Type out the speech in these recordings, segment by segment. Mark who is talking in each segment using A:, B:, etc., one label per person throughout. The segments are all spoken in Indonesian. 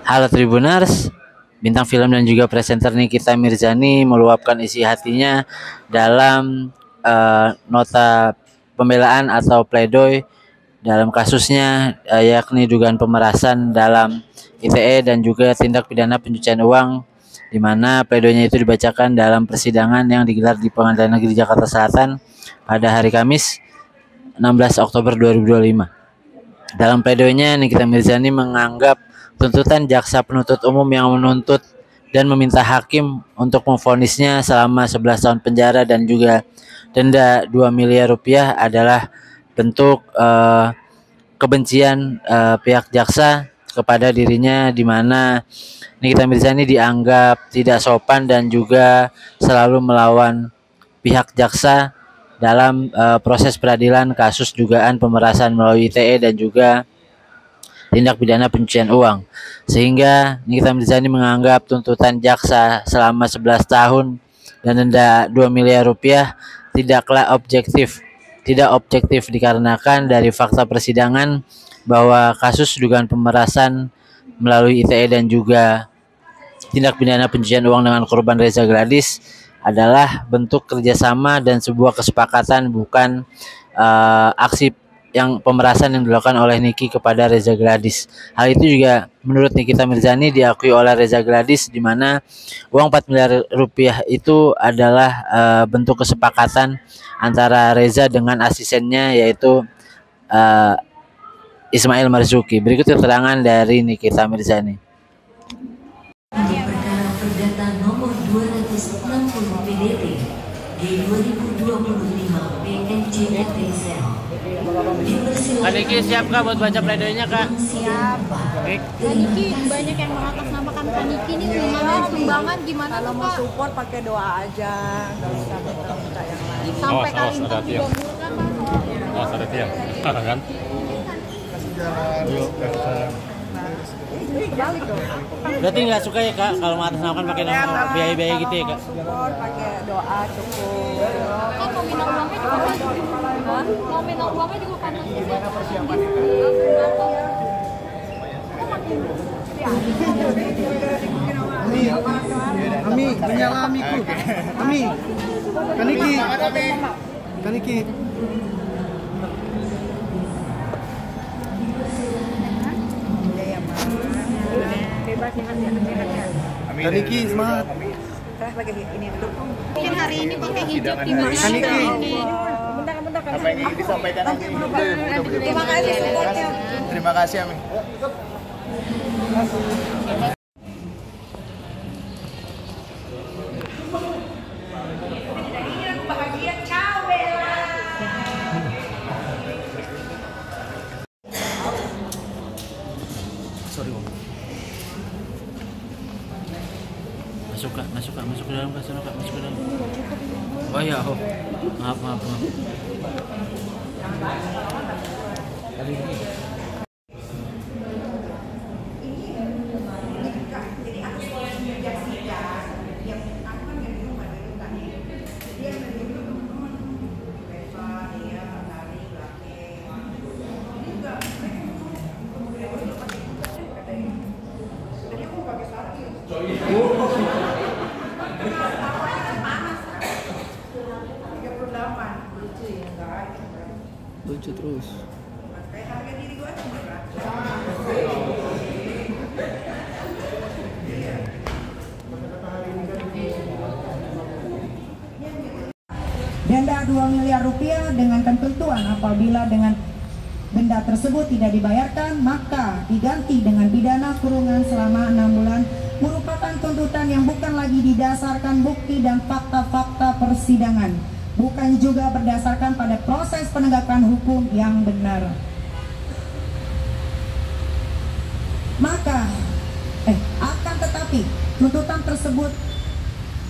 A: Halo Tribuners, bintang film dan juga presenter Nikita Mirzani meluapkan isi hatinya dalam nota pembelaan atau pledoi dalam kasusnya yakni dugaan pemerasan dalam ITE dan juga tindak pidana pencucian uang, di mana pledoinya itu dibacakan dalam persidangan yang digelar di Pengadilan Negeri Jakarta Selatan pada hari Kamis 16 Oktober 2025. Dalam pledoinya, Nikita Mirzani menganggap tuntutan jaksa penuntut umum yang menuntut dan meminta hakim untuk memvonisnya selama 11 tahun penjara dan juga denda 2 miliar rupiah adalah bentuk kebencian pihak jaksa kepada dirinya, di mana Nikita Mirzani dianggap tidak sopan dan juga selalu melawan pihak jaksa dalam proses peradilan kasus dugaan pemerasan melalui ITE dan juga tindak pidana pencucian uang, sehingga Nikita Mirzani menganggap tuntutan jaksa selama 11 tahun dan denda 2 miliar rupiah tidaklah objektif. Tidak objektif dikarenakan dari fakta persidangan bahwa kasus dugaan pemerasan melalui ITE dan juga tindak pidana pencucian uang dengan korban Reza Gladys adalah bentuk kerjasama dan sebuah kesepakatan, bukan aksi yang pemerasan yang dilakukan oleh Niki kepada Reza Gladys. Hal itu juga menurut Nikita Mirzani diakui oleh Reza Gladys, di mana uang 4 miliar rupiah itu adalah bentuk kesepakatan antara Reza dengan asistennya, yaitu Ismail Marzuki. Berikut keterangan dari Nikita Mirzani.
B: Perkara perdata nomor 260 PDT di 2025 PNJTZ.
A: Kak Niki siap Kak buat baca pledoinya Kak?
C: Siap. Kak Niki banyak yang mengatasnamakan Kak Niki ini sumbangan gimana
D: kalau
C: tuh
D: mau
C: Kak?
D: support pakai doa aja, nggak usah minta yang lain.
C: Sampai
E: Awas,
C: kali
E: ada
C: ini
E: tiang.
C: juga murah Kak.
E: Oh, ada tiang. Kan? Yuk,
D: Balik dong.
A: Berarti nggak suka ya Kak kalau mengatasnamakan pakai nama biaya-biaya gitu ya Kak?
D: Kalau mau support pakai doa cukup.
C: Kan nominal uangnya juga kan? Nominal uangnya juga kan?
F: Ami, menyala amiku. Ami, Kaniki, Kaniki. Kaniki, semangat.
D: Ini duduk.
C: Mungkin hari ini pakai hijab gimana
F: Kak Niki.
G: Apa yang ingin disampaikan nanti?
D: Terima kasih supportnya.
G: Terima kasih Ami.
A: Masuk ke dalam Kak, sana Kak, masuk ke dalam. Oh iya, oh. Maaf.
F: Lucu terus.
H: Denda 2 miliar rupiah dengan ketentuan apabila dengan denda tersebut tidak dibayarkan maka diganti dengan pidana kurungan selama 6 bulan, merupakan tuntutan yang bukan lagi didasarkan bukti dan fakta-fakta persidangan, bukan juga berdasarkan pada proses penegakan hukum yang benar. Maka akan tetapi tuntutan tersebut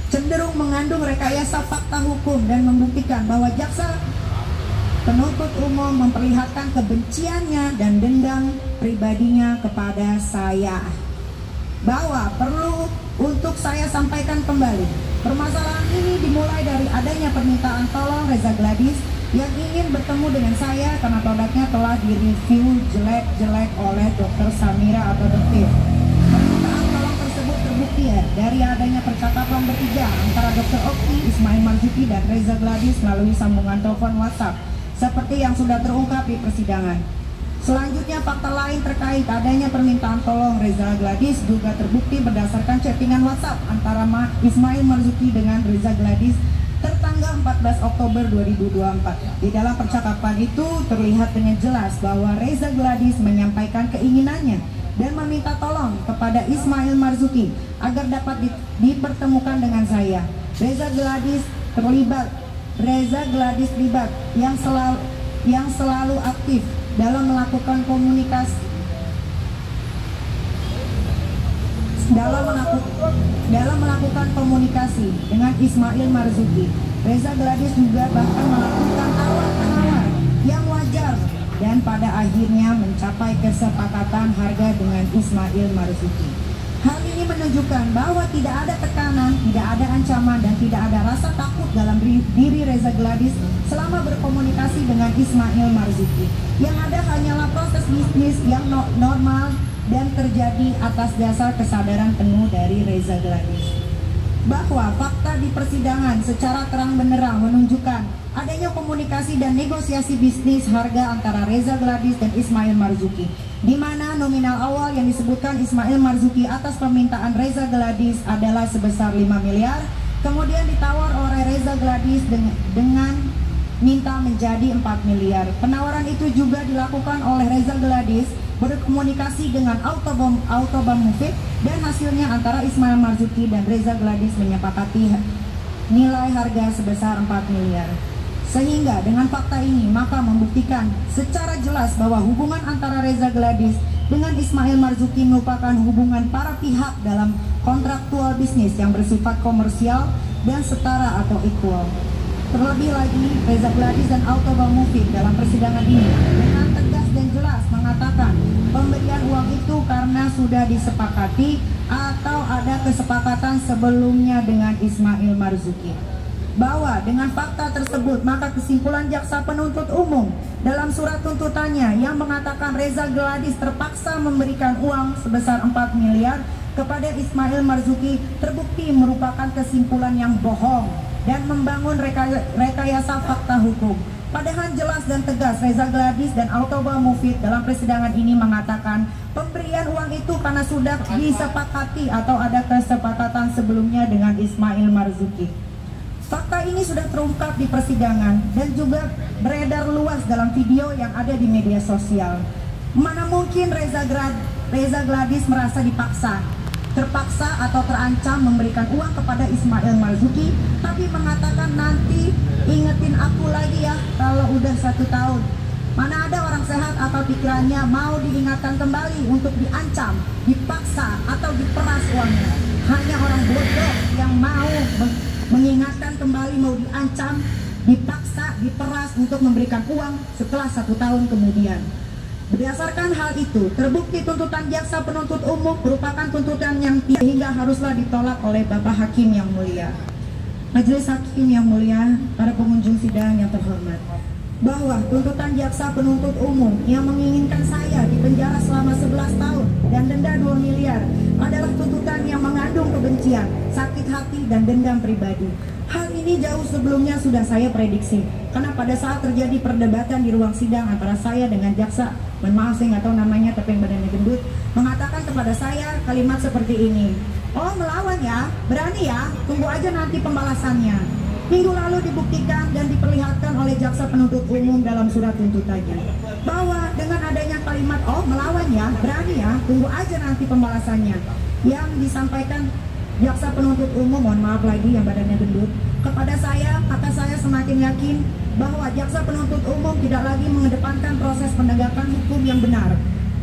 H: cenderung mengandung rekayasa fakta hukum dan membuktikan bahwa jaksa penuntut umum memperlihatkan kebenciannya dan dendam pribadinya kepada saya. Bahwa perlu untuk saya sampaikan kembali, permasalahan ini dimulai dari adanya permintaan tolong Reza Gladys yang ingin bertemu dengan saya karena produknya telah direview jelek-jelek oleh Dr. Samira atau Dr. clear dari adanya percakapan bertiga antara Dr. Okti, Ismail Marzuki, dan Reza Gladys melalui sambungan telepon WhatsApp seperti yang sudah terungkap di persidangan. Selanjutnya, fakta lain terkait adanya permintaan tolong Reza Gladys juga terbukti berdasarkan chattingan WhatsApp antara Ismail Marzuki dengan Reza Gladys tertanggal 14 Oktober 2024. Di dalam percakapan itu terlihat dengan jelas bahwa Reza Gladys menyampaikan keinginannya dan meminta tolong kepada Ismail Marzuki agar dapat dipertemukan dengan saya. Reza Gladys terlibat yang selalu aktif dalam melakukan komunikasi dengan Ismail Marzuki. Reza Gladys juga bahkan melakukan tawar-menawar yang wajar dan pada akhirnya mencapai kesepakatan harga dengan Ismail Marzuki. Hal ini menunjukkan bahwa tidak ada tekanan, tidak ada ancaman, dan tidak ada rasa takut dalam diri Reza Gladys selama berkomunikasi dengan Ismail Marzuki. Yang ada hanyalah proses bisnis yang normal dan terjadi atas dasar kesadaran penuh dari Reza Gladys. Bahwa fakta di persidangan secara terang benderang menunjukkan adanya komunikasi dan negosiasi bisnis harga antara Reza Gladys dan Ismail Marzuki, di mana nominal awal yang disebutkan Ismail Marzuki atas permintaan Reza Gladys adalah sebesar 5 miliar, kemudian ditawar oleh Reza Gladys dengan minta menjadi 4 miliar. Penawaran itu juga dilakukan oleh Reza Gladys berkomunikasi dengan Autobahn Mufid, dan hasilnya antara Ismail Marzuki dan Reza Gladys menyepakati nilai harga sebesar 4 miliar. Sehingga dengan fakta ini maka membuktikan secara jelas bahwa hubungan antara Reza Gladys dengan Ismail Marzuki merupakan hubungan para pihak dalam kontraktual bisnis yang bersifat komersial dan setara atau equal. Terlebih lagi, Reza Gladys dan Autobahn Mufid dalam persidangan ini dengan tegas dan jelas mengatakan pemberian uang itu karena sudah disepakati atau ada kesepakatan sebelumnya dengan Ismail Marzuki. Bahwa dengan fakta tersebut maka kesimpulan jaksa penuntut umum dalam surat tuntutannya yang mengatakan Reza Gladys terpaksa memberikan uang sebesar 4 miliar kepada Ismail Marzuki terbukti merupakan kesimpulan yang bohong dan membangun rekayasa fakta hukum. Padahal jelas dan tegas Reza Gladys dan Autobahn Mufid dalam persidangan ini mengatakan pemberian uang itu karena sudah disepakati atau ada kesepakatan sebelumnya dengan Ismail Marzuki. Fakta ini sudah terungkap di persidangan dan juga beredar luas dalam video yang ada di media sosial. Mana mungkin Reza Gladys merasa terpaksa atau terancam memberikan uang kepada Ismail Marzuki, tapi mengatakan nanti ingetin aku lagi ya kalau udah 1 tahun. Mana ada orang sehat atau pikirannya mau diingatkan kembali untuk diancam, dipaksa atau diperas uangnya. Hanya orang bodoh yang mau mengingatkan kembali, mau diancam, dipaksa, diperas untuk memberikan uang setelah 1 tahun kemudian. Berdasarkan hal itu, terbukti tuntutan jaksa penuntut umum merupakan tuntutan yang hingga haruslah ditolak oleh Bapak Hakim yang mulia. Majelis Hakim yang mulia, para pengunjung sidang yang terhormat, bahwa tuntutan jaksa penuntut umum yang menginginkan saya dipenjara selama 11 tahun dan denda 2 miliar adalah tuntutan yang mengandung kebencian, sakit hati, dan dendam pribadi. Hal ini jauh sebelumnya sudah saya prediksi, karena pada saat terjadi perdebatan di ruang sidang antara saya dengan jaksa, maaf saya nggak tahu namanya tapi yang badannya gendut, mengatakan kepada saya kalimat seperti ini, "Oh melawan ya, berani ya, tunggu aja nanti pembalasannya." Minggu lalu dibuktikan dan diperlihatkan oleh jaksa penuntut umum dalam surat tuntutannya bahwa dengan adanya kalimat "oh melawan ya, berani ya, tunggu aja nanti pembalasannya" yang disampaikan jaksa penuntut umum, mohon maaf lagi yang badannya gendut, kepada saya, maka saya semakin yakin bahwa jaksa penuntut umum tidak lagi mengedepankan proses penegakan hukum yang benar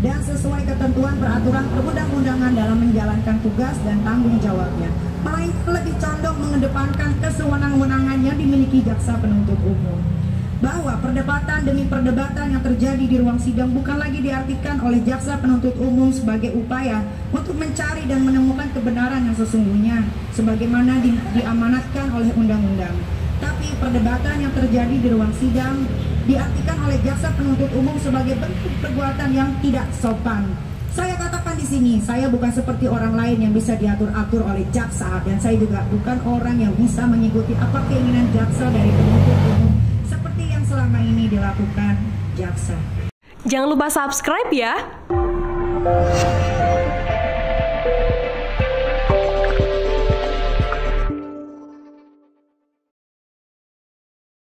H: dan sesuai ketentuan peraturan perundang-undangan dalam menjalankan tugas dan tanggung jawabnya, melainkan lebih condong mengedepankan kesewenang-wenangan yang dimiliki jaksa penuntut umum. Bahwa perdebatan demi perdebatan yang terjadi di ruang sidang bukan lagi diartikan oleh jaksa penuntut umum sebagai upaya untuk mencari dan menemukan kebenaran yang sesungguhnya sebagaimana diamanatkan oleh undang-undang. Tapi perdebatan yang terjadi di ruang sidang diartikan oleh jaksa penuntut umum sebagai bentuk perbuatan yang tidak sopan, Saya katakan di sini, saya bukan seperti orang lain yang bisa diatur-atur oleh jaksa, dan saya juga bukan orang yang bisa mengikuti apa keinginan jaksa dari penuntut umum seperti yang selama ini dilakukan jaksa.
E: Jangan lupa subscribe ya.